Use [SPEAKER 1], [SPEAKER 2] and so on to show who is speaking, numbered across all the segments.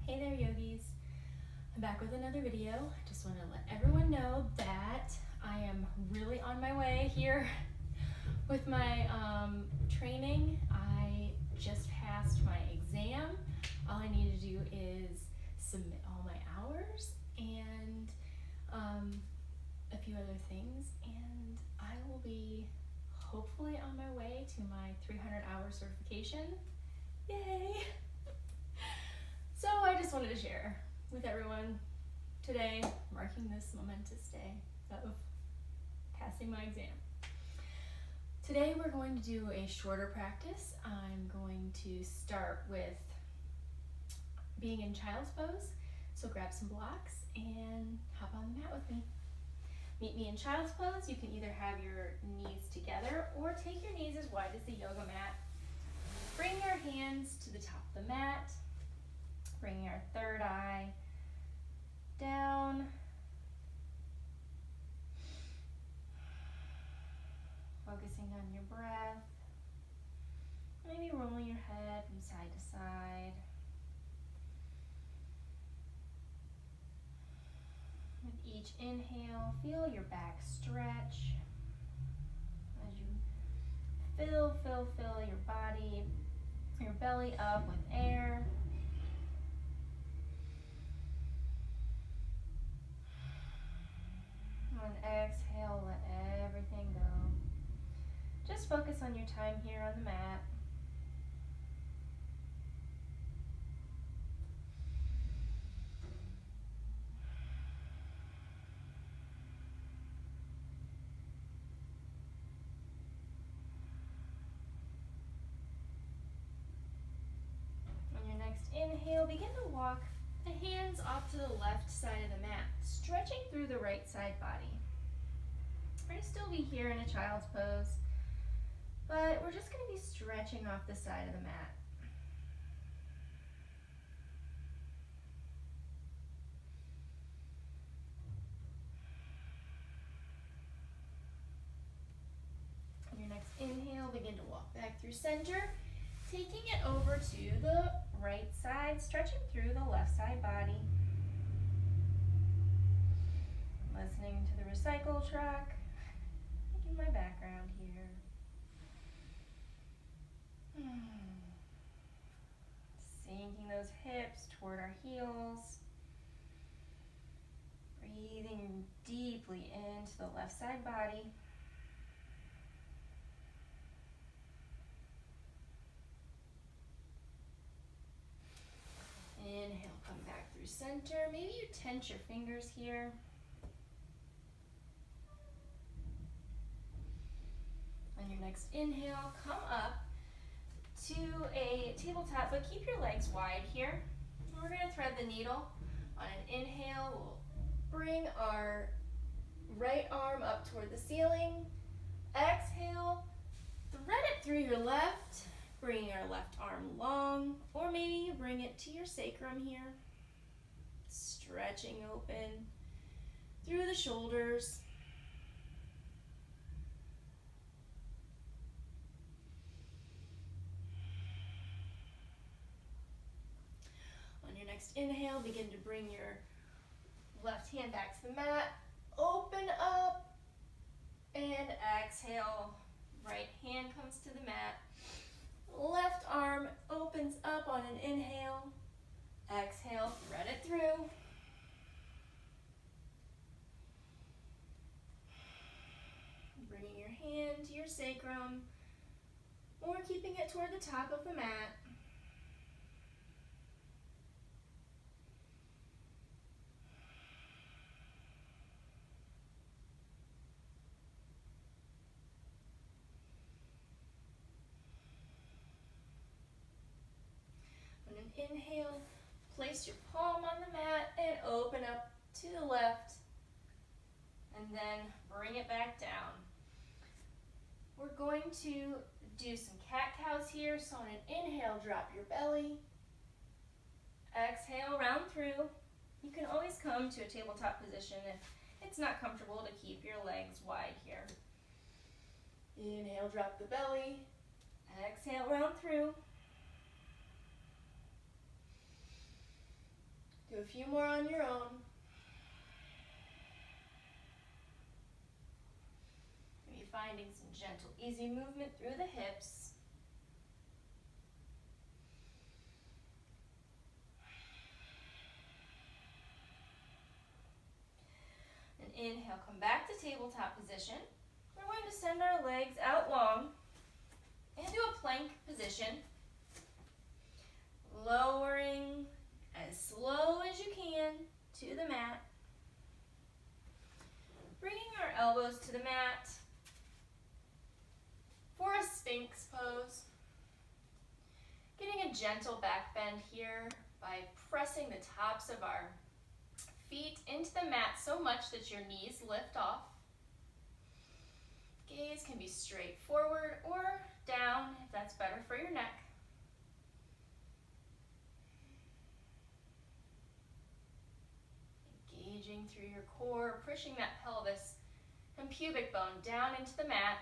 [SPEAKER 1] Hey there yogis, I'm back with another video. I just want to let everyone know that I am really on my way here with my training. I just passed my exam. All I need to do is submit all my hours and a few other things, and I will be hopefully on my way to my 300-hour certification. Yay! So I just wanted to share with everyone today, marking this momentous day of passing my exam. Today we're going to do a shorter practice. I'm going to start with being in child's pose. So grab some blocks and hop on the mat with me. Meet me in child's pose. You can either have your knees together or take your knees as wide as the yoga mat. Bring your hands to the top of the mat. Bring your third eye down. Focusing on your breath. Maybe rolling your head from side to side. With each inhale, feel your back stretch. As you fill your body, your belly up with air. On exhale, let everything go. Just focus on your time here on the mat. On your next inhale, begin to walk the hands off to the left side of the mat, stretching through the right side body. We're going to still be here in a child's pose, but we're just going to be stretching off the side of the mat. On your next inhale, begin to walk back through center, taking it over to the right side, stretching through the left side body. Listening to the recycle truck, making my background here. Sinking those hips toward our heels. Breathing deeply into the left side body. Inhale, come back through center. Maybe you tense your fingers here. On your next inhale, come up to a tabletop, but keep your legs wide here. We're going to thread the needle. On an inhale, we'll bring our right arm up toward the ceiling. Exhale, thread it through your left. Bring your left arm long, or maybe you bring it to your sacrum here. Stretching open through the shoulders. On your next inhale, begin to bring your left hand back to the mat. Open up and exhale. Right hand comes to the mat. Left arm opens up on an inhale. Exhale, thread it through. Bringing your hand to your sacrum, or keeping it toward the top of the mat. Inhale, place your palm on the mat and open up to the left, and then bring it back down. We're going to do some cat-cows here, so on an inhale, drop your belly. Exhale, round through. You can always come to a tabletop position if it's not comfortable to keep your legs wide here. Inhale, drop the belly. Exhale, round through. Do a few more on your own. Maybe finding some gentle, easy movement through the hips. And inhale, come back to tabletop position. We're going to send our legs out long into a plank position. Lowering as slow as you can to the mat. Bringing our elbows to the mat for a Sphinx pose. Getting a gentle back bend here by pressing the tops of our feet into the mat so much that your knees lift off. Gaze can be straight forward or down if that's better for your neck. Engaging through your core, pushing that pelvis and pubic bone down into the mat.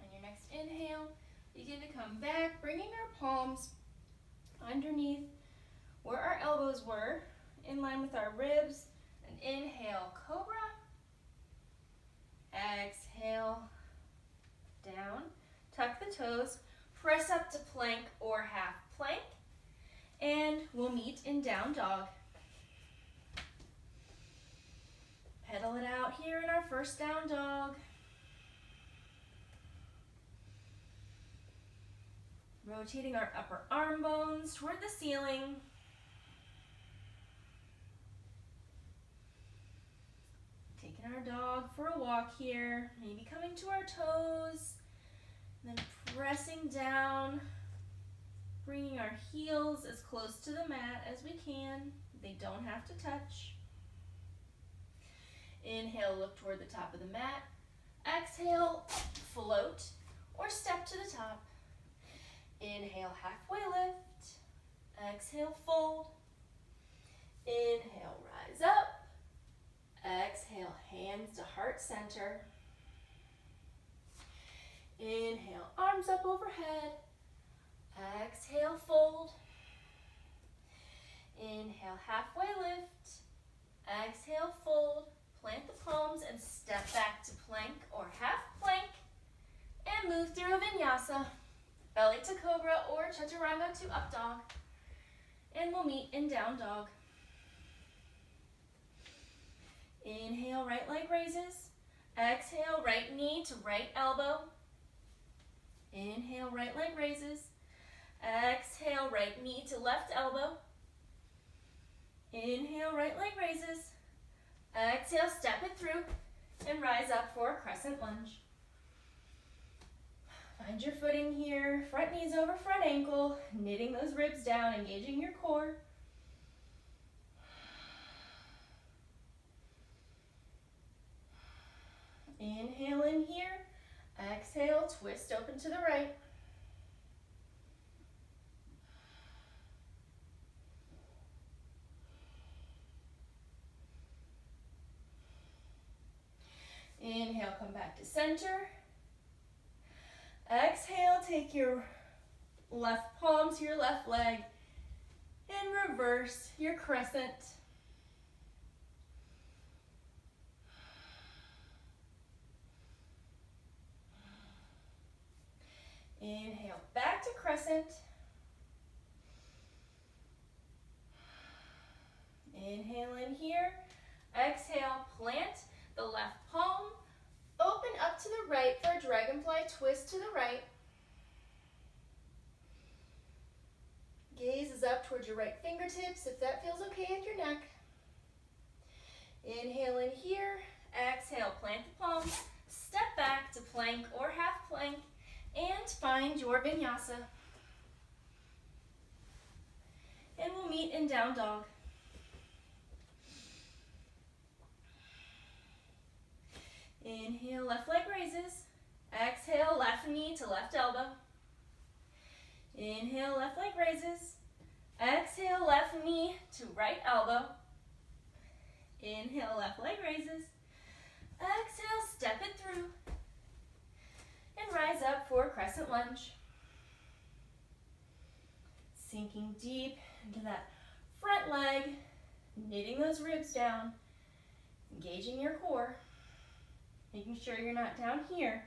[SPEAKER 1] On your next inhale, begin to come back, bringing our palms underneath where our elbows were, in line with our ribs. And inhale, cobra. Exhale, down. Tuck the toes, press up to plank or half plank, and we'll meet in down dog. Pedal it out here in our first down dog. Rotating our upper arm bones toward the ceiling. Taking our dog for a walk here, maybe coming to our toes, and then pressing down, bringing our heels as close to the mat as we can. They don't have to touch. Inhale, look toward the top of the mat. Exhale, float or step to the top. Inhale, halfway lift. Exhale, fold. Inhale, rise up. Exhale, hands to heart center. Inhale, arms up overhead. Exhale, fold. Inhale, halfway lift. Exhale, fold. Plant the palms and step back to plank or half plank. And move through a vinyasa. Belly to cobra or chaturanga to up dog. And we'll meet in down dog. Inhale, right leg raises. Exhale, right knee to right elbow. Inhale, right leg raises. Exhale, right knee to left elbow. Inhale, right leg raises. Exhale, step it through and rise up for a crescent lunge. Find your footing here, front knees over front ankle, knitting those ribs down, engaging your core. Inhale in here, exhale, twist open to the right. Inhale, come back to center. Exhale, take your left palm to your left leg and reverse your crescent. Inhale, back to crescent. Inhale in here. Exhale, plant the left palm. Open up to the right for a dragonfly twist to the right. Gaze is up towards your right fingertips if that feels okay at your neck. Inhale in here. Exhale, plant the palms. Step back to plank or half plank and find your vinyasa. And we'll meet in down dog. Inhale, left leg raises. Exhale, left knee to left elbow. Inhale, left leg raises. Exhale, left knee to right elbow. Inhale, left leg raises. Exhale, step it through. lunge. Sinking deep into that front leg, knitting those ribs down, engaging your core, making sure you're not down here.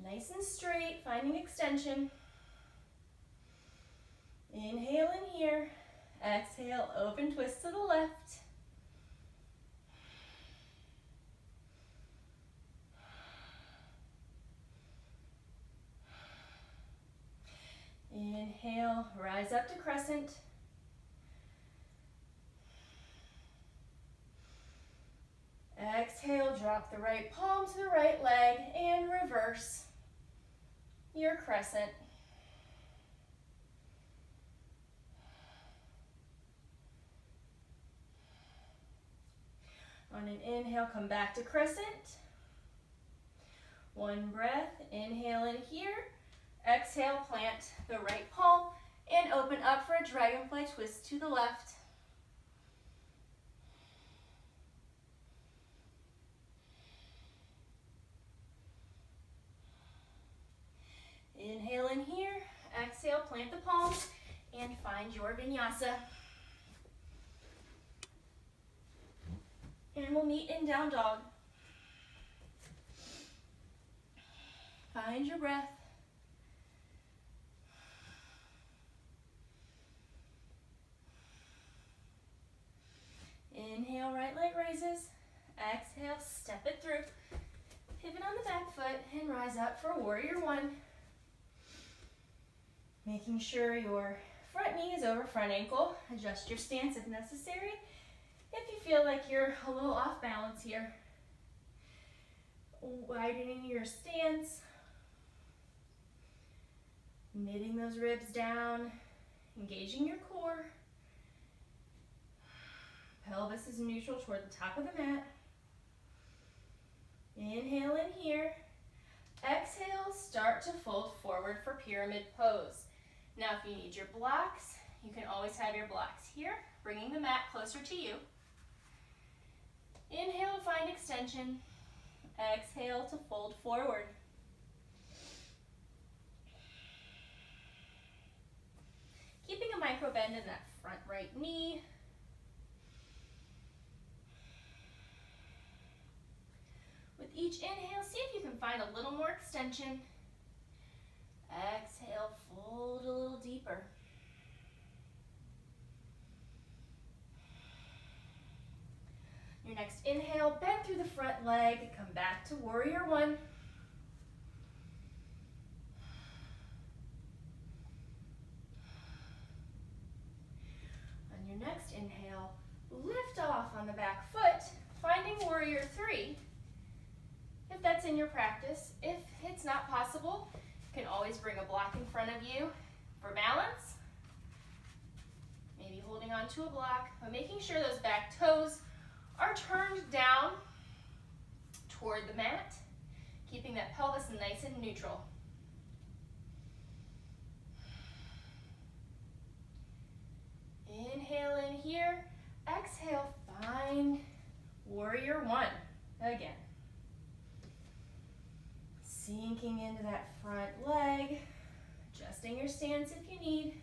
[SPEAKER 1] Nice and straight, finding extension. Inhale in here. Exhale, open twist to the left. Inhale, rise up to crescent. Exhale, drop the right palm to the right leg and reverse your crescent. On an inhale, come back to crescent. One breath, inhale in here. Exhale, plant the right palm and open up for a dragonfly twist to the left. Inhale in here, exhale, plant the palms and find your vinyasa. And we'll meet in down dog. Find your breath. Inhale, right leg raises. Exhale, step it through. Pivot on the back foot and rise up for warrior one. Making sure your front knee is over front ankle. Adjust your stance if necessary. If you feel like you're a little off balance here, widening your stance, knitting those ribs down, engaging your core. Pelvis is neutral toward the top of the mat. Inhale in here. Exhale, start to fold forward for pyramid pose. Now if you need your blocks, you can always have your blocks here, bringing the mat closer to you. Inhale to find extension. Exhale to fold forward. Keeping a micro bend in that front right knee. With each inhale, see if you can find a little more extension. Exhale, fold a little deeper. Your next inhale, bend through the front leg, come back to warrior one. On your next inhale, lift off on the back foot, finding warrior three. If that's in your practice, if it's not possible, you can always bring a block in front of you for balance. Maybe holding on to a block, but making sure those back toes are turned down toward the mat, keeping that pelvis nice and neutral. Inhale in here, exhale, find warrior one again. Sinking into that front leg, adjusting your stance if you need.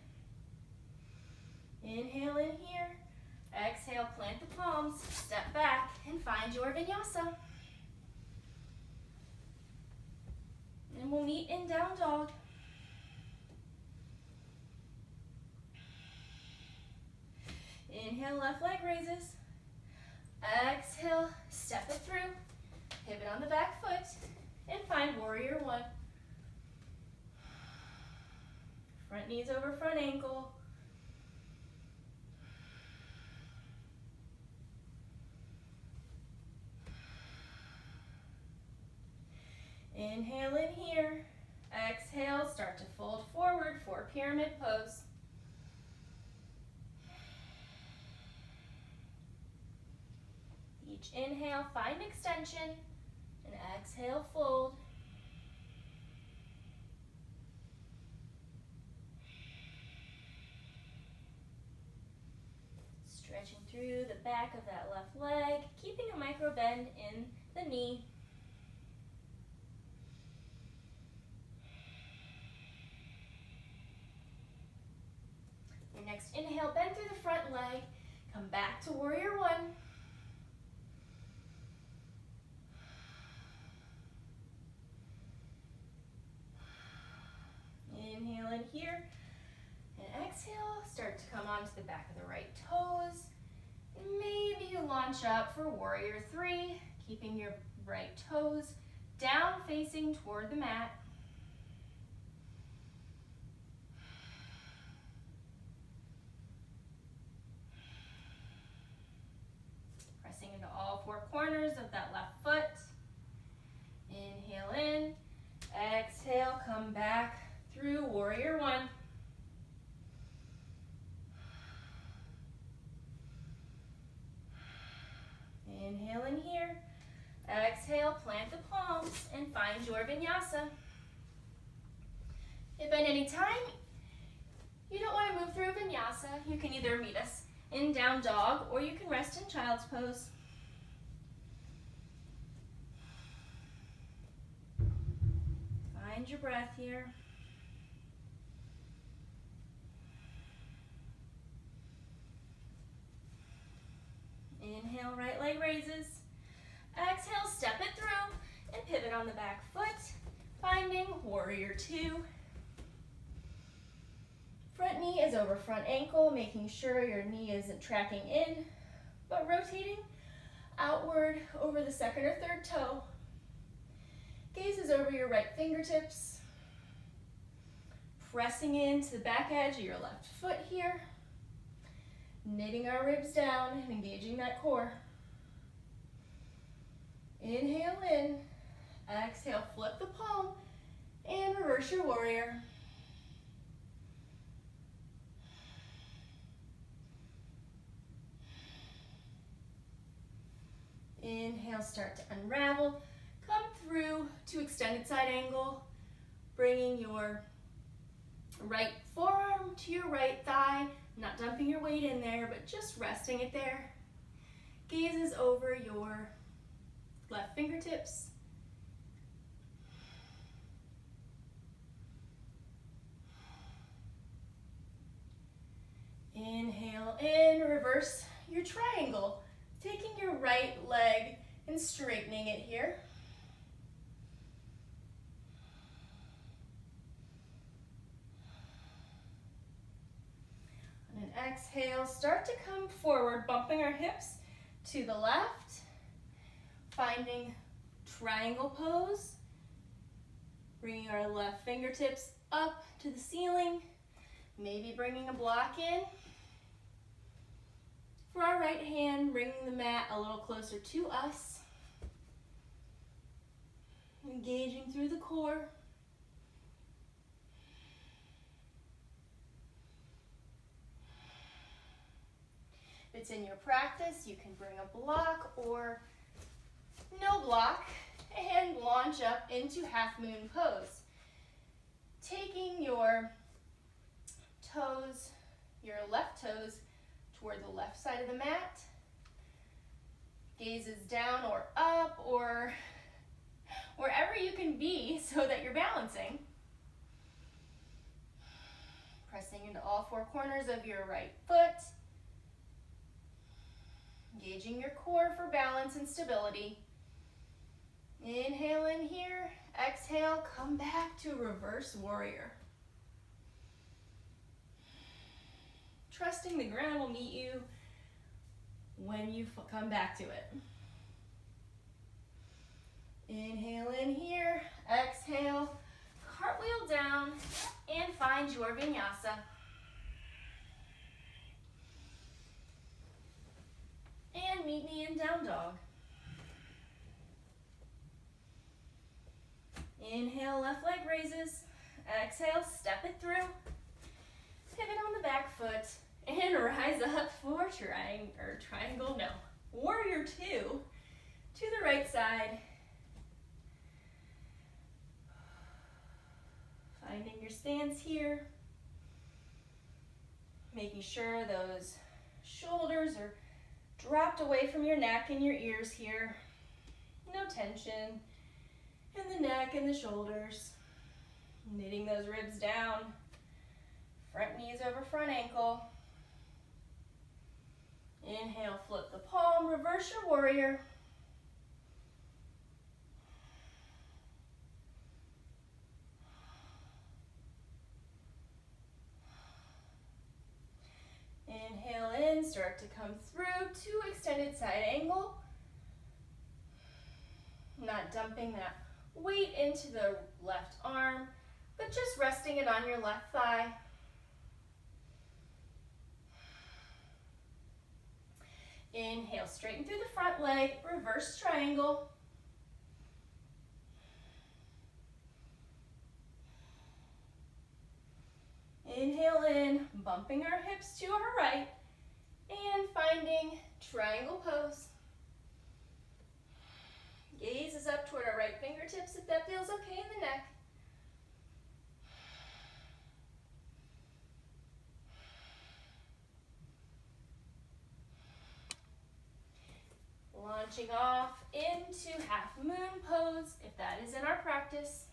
[SPEAKER 1] Inhale in here, exhale, plant the palms, step back, and find your vinyasa. And we'll meet in down dog. Inhale, left leg raises. Exhale, step it through. Pivot on the back foot and find warrior one. Front knees over front ankle. Inhale in here. Exhale, start to fold forward for pyramid pose. Each inhale, find extension, and exhale, fold. Stretching through the back of that left leg, keeping a micro bend in the knee. Inhale, bend through the front leg. Come back to warrior one. Inhale in here. And exhale, start to come onto the back of the right toes. Maybe you launch up for warrior three, keeping your right toes down facing toward the mat. Pressing into all four corners of that left foot. Inhale in, exhale, come back through warrior one. Inhale in here. Exhale, plant the palms and find your vinyasa. If at any time you don't want to move through vinyasa, you can either meet us in down dog or you can rest in child's pose. Find your breath here. Inhale, right leg raises. Exhale, step it through and pivot on the back foot, finding warrior two. Front knee is over front ankle, making sure your knee isn't tracking in, but rotating outward over the second or third toe. Gaze is over your right fingertips. Pressing into the back edge of your left foot here. Knitting our ribs down and engaging that core. Inhale in, exhale, flip the palm, and reverse your warrior. Inhale, start to unravel. Come through to extended side angle, bringing your right forearm to your right thigh, not dumping your weight in there, but just resting it there. Gaze is over your left fingertips. Inhale in, reverse your triangle, taking your right leg and straightening it here. On an exhale, start to come forward, bumping our hips to the left, finding triangle pose, bringing our left fingertips up to the ceiling, maybe bringing a block in. For our right hand, bringing the mat a little closer to us, engaging through the core. If it's in your practice, you can bring a block or no block and launch up into half moon pose. Taking your toes, your left toes, toward the left side of the mat. Gaze is down or up or wherever you can be so that you're balancing. Pressing into all four corners of your right foot. Engaging your core for balance and stability. Inhale in here, exhale, come back to reverse warrior. Trusting the ground will meet you when you come back to it. Inhale in here, exhale, cartwheel down and find your vinyasa. And meet me in down dog. Inhale, left leg raises. Exhale, step it through. Pivot on the back foot and rise up for warrior two to the right side. Finding your stance here. Making sure those shoulders are dropped away from your neck and your ears here. No tension in the neck and the shoulders. Knitting those ribs down. Front knee is over front ankle. Inhale, flip the palm, reverse your warrior. Inhale in, start to come through to extended side angle. Not dumping that weight into the left arm, but just resting it on your left thigh. Inhale, straighten through the front leg, reverse triangle. Inhale in, bumping our hips to our right, and finding triangle pose. Gaze is up toward our right fingertips if that feels okay in the neck. Launching off into half moon pose if that is in our practice.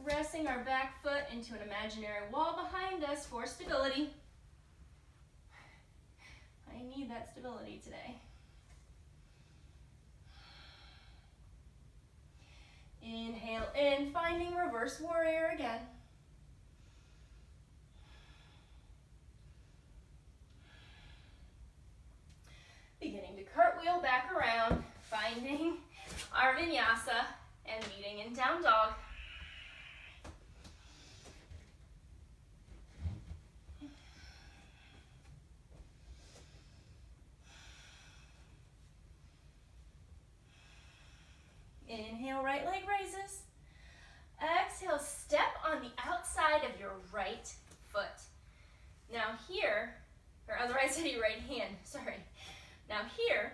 [SPEAKER 1] Pressing our back foot into an imaginary wall behind us for stability. I need that stability today. Inhale in, finding reverse warrior again. Beginning to cartwheel back around, finding our vinyasa and meeting in down dog. Inhale, right leg raises. Exhale, step on the outside of your right foot. Now here, or otherwise say your right hand, sorry. Now here,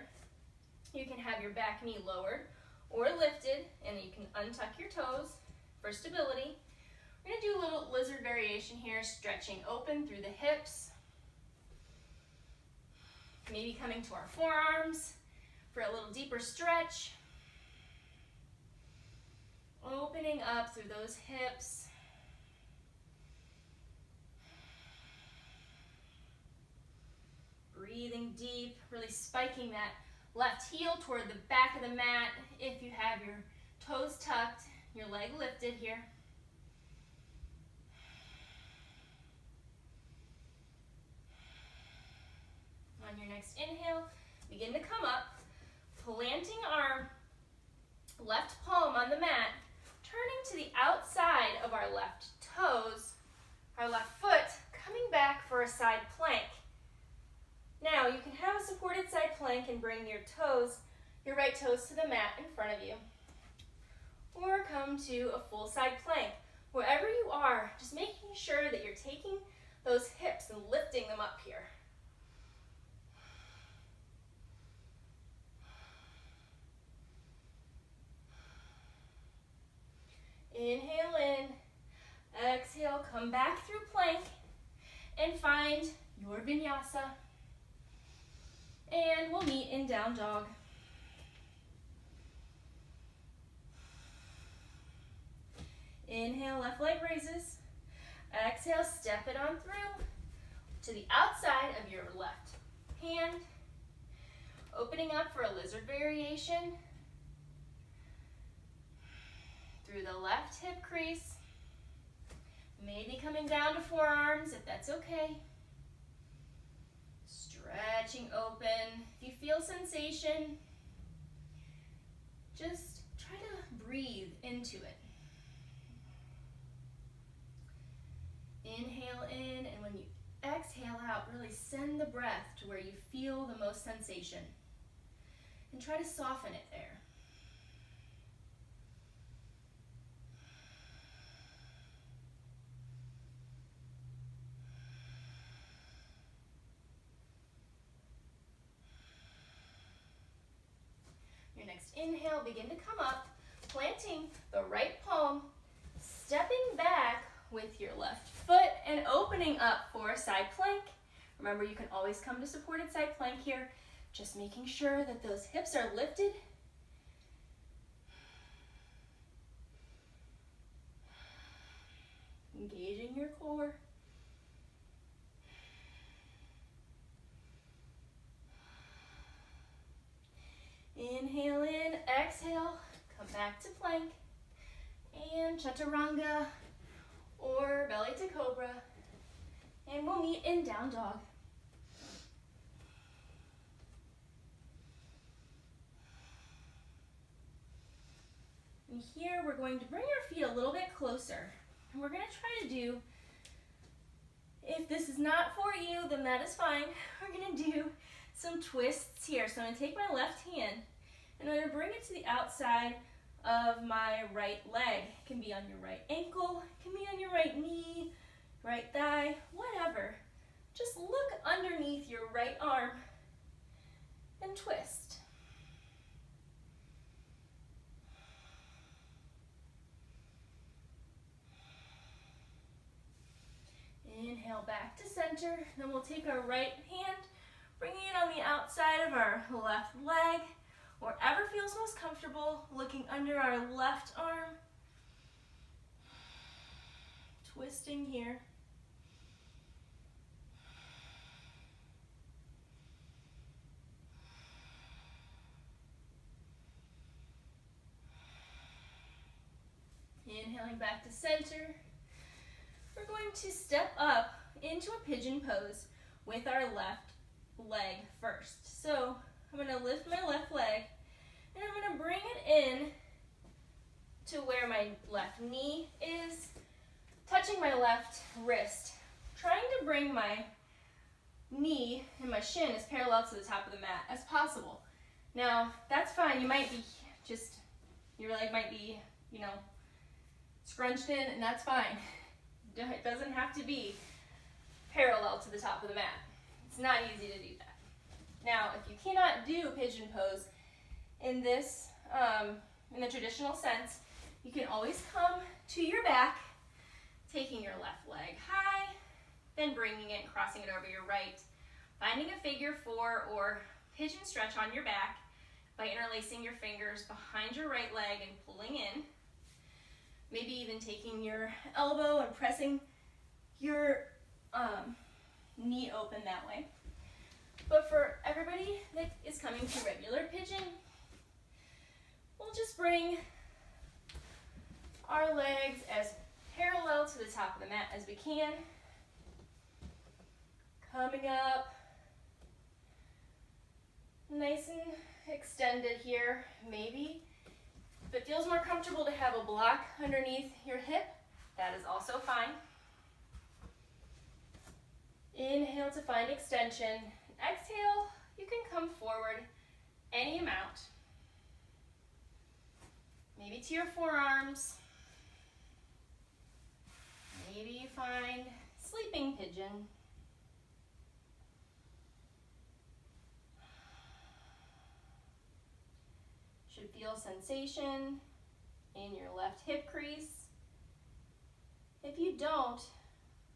[SPEAKER 1] you can have your back knee lowered or lifted, and you can untuck your toes for stability. We're gonna do a little lizard variation here, stretching open through the hips. Maybe coming to our forearms for a little deeper stretch. Opening up through those hips. Breathing deep, really spiking that left heel toward the back of the mat. If you have your toes tucked, your leg lifted here. On your next inhale, begin to come up, planting our left palm on the mat, turning to the outside of our left toes, our left foot, coming back for a side plank. Now you can have a supported side plank and bring your toes, your right toes to the mat in front of you. Or come to a full side plank. Wherever you are, just making sure that you're taking those hips and lifting them up here. Inhale in, exhale, come back through plank and find your vinyasa. And we'll meet in down dog. Inhale, left leg raises. Exhale, step it on through to the outside of your left hand. Opening up for a lizard variation. Through the left hip crease. Maybe coming down to forearms if that's okay. Stretching open. If you feel sensation, just try to breathe into it. Inhale in, and when you exhale out, really send the breath to where you feel the most sensation. And try to soften it there. Your next inhale, begin to come up, planting the right palm, stepping back with your left foot and opening up for a side plank. Remember, you can always come to supported side plank here, just making sure that those hips are lifted. engaging your core. Inhale in, exhale, come back to plank, and chaturanga, or belly to cobra, and we'll meet in down dog. And here we're going to bring our feet a little bit closer, and we're going to try to do, if this is not for you, then that is fine. We're going to do some twists here. So I'm going to take my left hand, and I'm going to bring it to the outside of my right leg. It can be on your right ankle, it can be on your right knee, right thigh, whatever. Just look underneath your right arm and twist. Inhale back to center. Then we'll take our right hand, bringing it on the outside of our left leg, wherever feels most comfortable, looking under our left arm. Twisting here. Inhaling back to center. We're going to step up into a pigeon pose with our left leg first. So I'm going to lift my left leg, and I'm going to bring it in to where my left knee is, touching my left wrist, trying to bring my knee and my shin as parallel to the top of the mat as possible. Now, that's fine. You might be your leg might be, scrunched in, and that's fine. It doesn't have to be parallel to the top of the mat. It's not easy to do that. Now, if you cannot do pigeon pose in this, in the traditional sense, you can always come to your back, taking your left leg high, then bringing it and crossing it over your right, finding a figure 4 or pigeon stretch on your back by interlacing your fingers behind your right leg and pulling in. Maybe even taking your elbow and pressing your knee open that way. But for everybody that is coming to regular pigeon, we'll just bring our legs as parallel to the top of the mat as we can. Coming up, nice and extended here. Maybe if it feels more comfortable to have a block underneath your hip, that is also fine. Inhale to find extension. Exhale, you can come forward any amount. Maybe to your forearms. Maybe you find sleeping pigeon. Should feel sensation in your left hip crease. If you don't,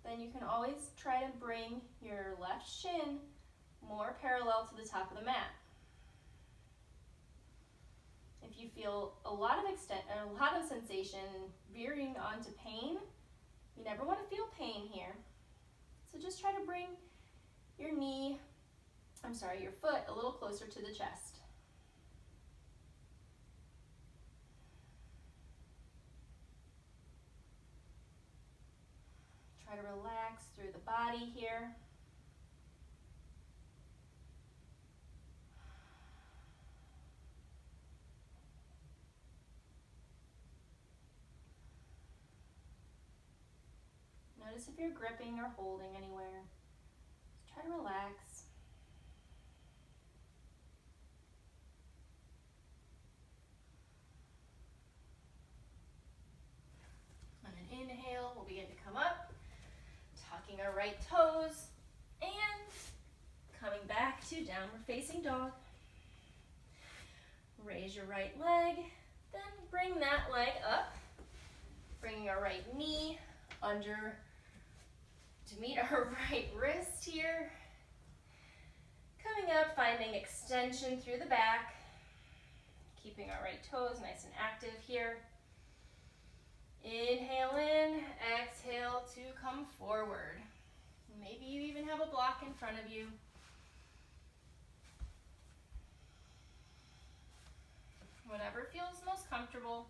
[SPEAKER 1] then you can always try to bring your left shin more parallel to the top of the mat. If you feel a lot of sensation veering onto pain, you never want to feel pain here. So just try to bring your your foot a little closer to the chest. Try to relax through the body here. Notice if you're gripping or holding anywhere. Just try to relax. On an inhale, we'll begin to come up, tucking our right toes, and coming back to downward facing dog. Raise your right leg, then bring that leg up, bringing our right knee under to meet our right wrist here. Coming up, finding extension through the back, keeping our right toes nice and active here. Inhale in, exhale to come forward. Maybe you even have a block in front of you. Whatever feels most comfortable.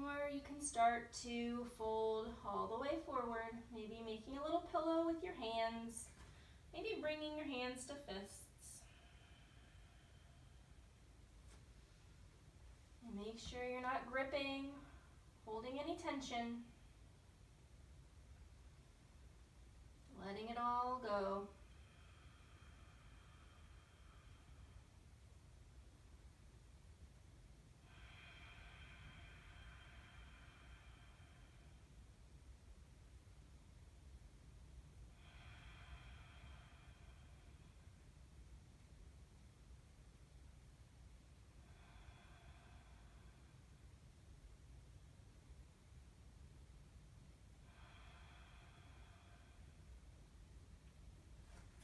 [SPEAKER 1] Or you can start to fold all the way forward, maybe making a little pillow with your hands, maybe bringing your hands to fists. And make sure you're not gripping, holding any tension. Letting it all go.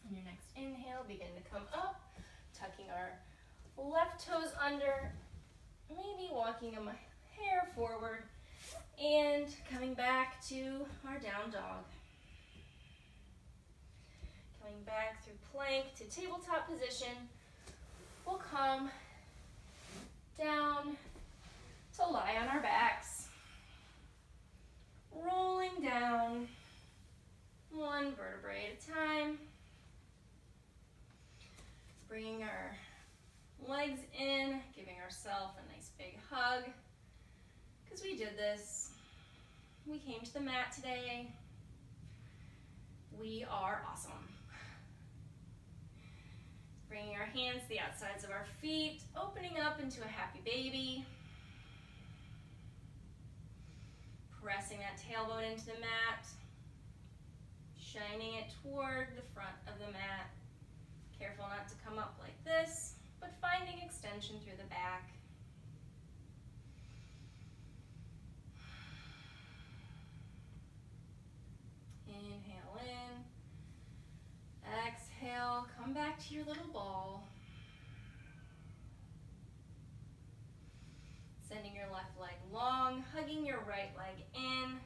[SPEAKER 1] On your next inhale, begin to come up, tucking our left toes under, maybe walking my hair forward, and coming back to our down dog. Coming back through plank to tabletop position, we'll come down to lie on our backs, rolling down one vertebrae at a time. Bringing our legs in, giving ourselves a nice big hug. Because we did this. We came to the mat today. We are awesome. Bringing our hands to the outsides of our feet, opening up into a happy baby. Pressing that tailbone into the mat. Shining it toward the front of the mat. Careful not to come up like this, but finding extension through the back. Inhale in. Exhale, come back to your little ball. Sending your left leg long, hugging your right leg in.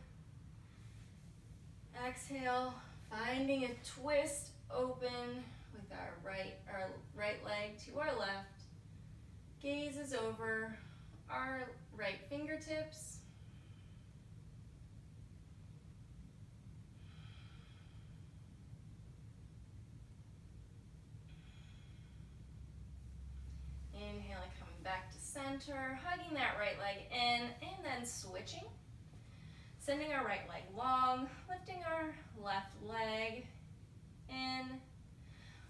[SPEAKER 1] Exhale, finding a twist open with our right leg to our left. Gaze is over our right fingertips. Inhaling, coming back to center, hugging that right leg in, and then switching. Sending our right leg long, lifting our left leg in.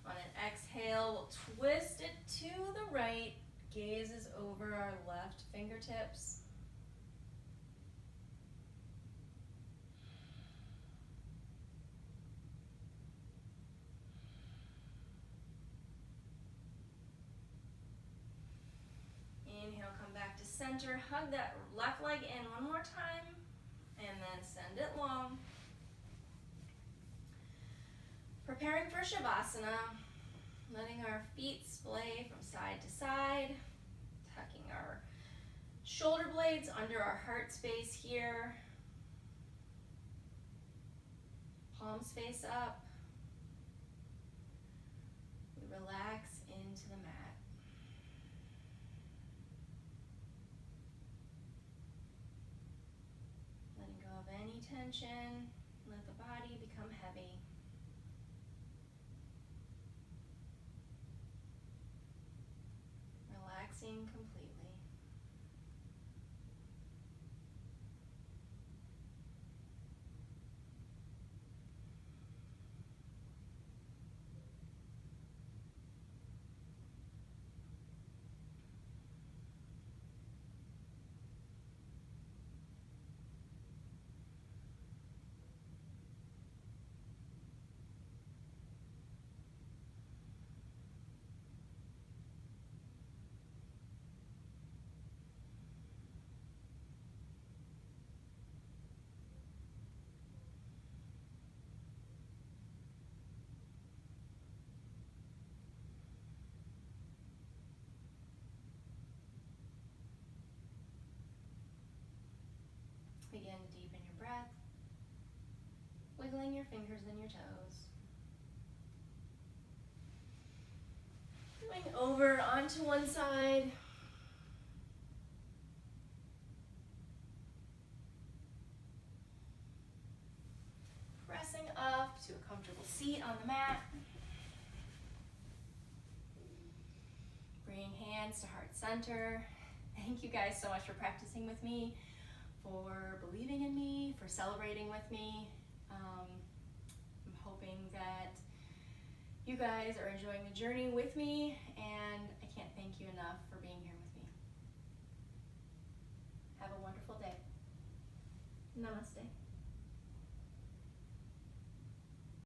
[SPEAKER 1] On an exhale, we'll twist it to the right. Gaze is over our left fingertips. Inhale, come back to center. Hug that left leg in one more time, and then send it long. Preparing for Shavasana, letting our feet splay from side to side, tucking our shoulder blades under our heart space here. Palms face up. We relax into the mat. Letting go of any tension, let the body become heavy. Relaxing completely. your fingers and your toes. Going over onto one side. Pressing up to a comfortable seat on the mat. Bringing hands to heart center. Thank you guys so much for practicing with me, for believing in me, for celebrating with me. I'm hoping that you guys are enjoying the journey with me, and I can't thank you enough for being here with me. Have a wonderful day. Namaste.